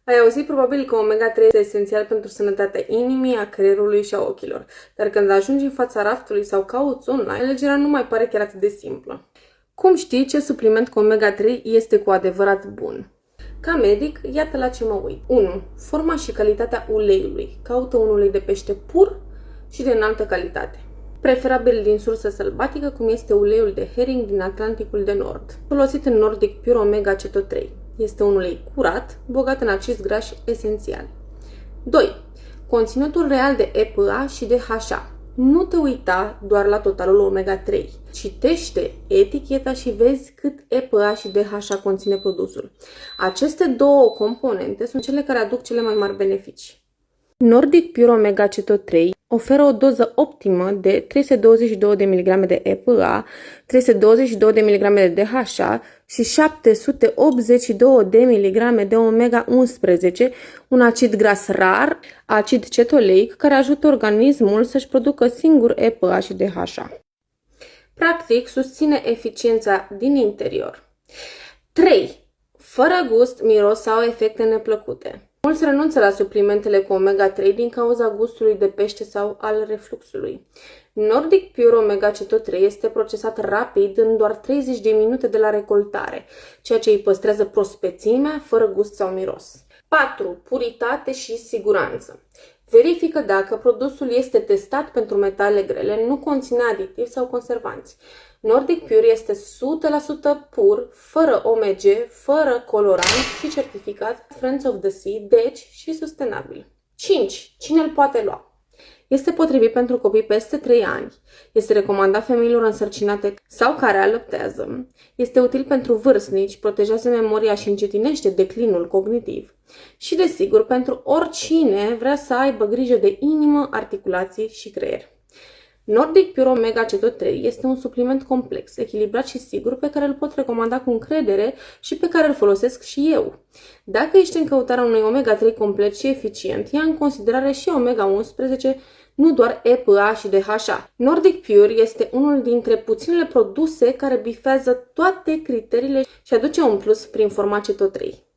Ai auzit probabil că omega-3 este esențial pentru sănătatea inimii, a creierului și a ochilor, dar când ajungi în fața raftului sau cauți online, alegerea nu mai pare chiar atât de simplă. Cum știi ce supliment cu omega-3 este cu adevărat bun? Ca medic, iată la ce mă uit. 1. Forma și calitatea uleiului. Caută un ulei de pește pur și de înaltă calitate. Preferabil din sursă sălbatică, cum este uleiul de herring din Atlanticul de Nord, folosit în Nordic Pure Omega Ceto 3. Este un ulei curat, bogat în acizi grași esențiali. 2. Conținutul real de EPA și de HA. Nu te uita doar la totalul omega-3. Citește eticheta și vezi cât EPA și DHA conține produsul. Aceste două componente sunt cele care aduc cele mai mari beneficii. Nordic Pure Omega Ceto 3 oferă o doză optimă de 322 de mg de EPA, 322 de mg de DHA și 782 de mg de omega-11, un acid gras rar, acid cetoleic, care ajută organismul să-și producă singur EPA și DHA. Practic, susține eficiența din interior. 3. Fără gust, miros sau efecte neplăcute. Mulți renunță la suplimentele cu omega-3 din cauza gustului de pește sau al refluxului. Nordic Pure Omega Ceto 3 este procesat rapid în doar 30 de minute de la recoltare, ceea ce îi păstrează prospețimea fără gust sau miros. 4. Puritate și siguranță. Verifică dacă produsul este testat pentru metale grele, nu conține aditivi sau conservanți. Nordic Pure este 100% pur, fără OMG, fără colorant și certificat Friends of the Sea, deci și sustenabil. 5. Cine îl poate lua? Este potrivit pentru copii peste 3 ani. Este recomandat femeilor însărcinate sau care alăptează. Este util pentru vârstnici, protejează memoria și încetinește declinul cognitiv. Și, desigur, pentru oricine vrea să aibă grijă de inimă, articulații și creier. Nordic Pure Omega Ceto 3 este un supliment complex, echilibrat și sigur pe care îl pot recomanda cu încredere și pe care îl folosesc și eu. Dacă ești în căutarea unui omega-3 complet și eficient, ia în considerare și omega-11, nu doar EPA și DHA. Nordic Pure este unul dintre puținele produse care bifează toate criteriile și aduce un plus prin forma Ceto 3.